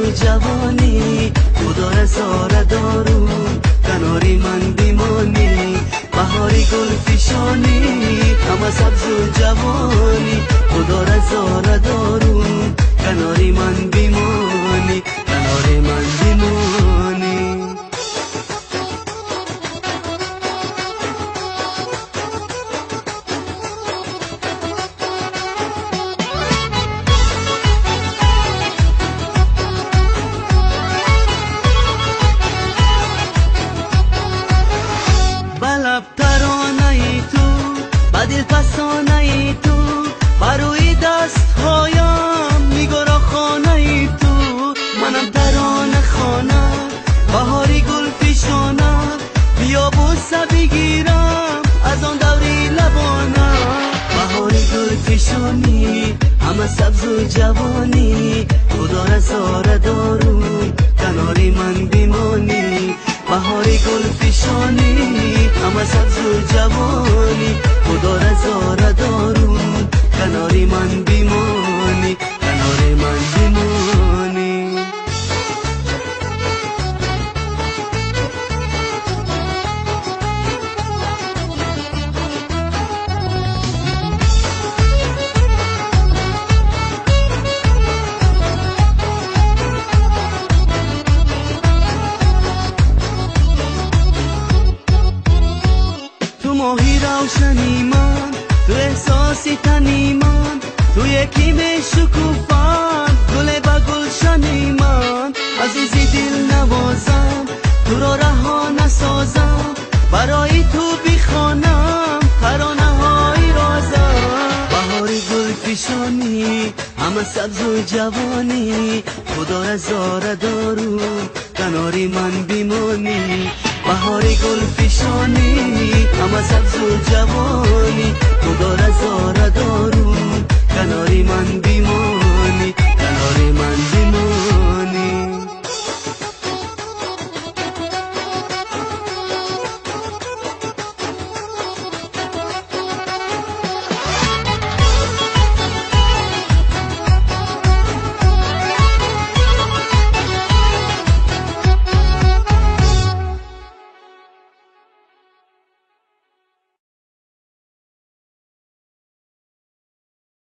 و جوانی خدا رزاره دارون کناری من بیمانی بهاری گل فشانی همه سبز و جوانی خدا رزاره دارون کناری من بیمانی کناری من بیمانی بلب ترانه ای تو بدل پسانه ای تو بروی دست هایم میگرا خانه ای تو منم ترانه خانه بهاری گل پیشانه بیا بوسه بگیرم از آن دوری لبانه بهاری گل پیشانی همه سبز و جوانی خدا رزاره دارون کناری من بیمانی بهاری گل پیشانی همه سبز و جوانی خدا رزاره دارون کناری من بیمانی کناری من بیمانی تو ماهی روشنی من تو احساسی تنی من تو یکی به شکوفان گل با گلشنی من عزیزی دل نوازم تو را رها نسازم برای تو بیخوانم ترانه های رازم بهاری گل پیشانی همه سبز و جوانی خدا رزاره دارون کناری من بیمانی بهاری گل پیشانی همه سبز و جوانی خدا رزاره دارون کناری من بیمانی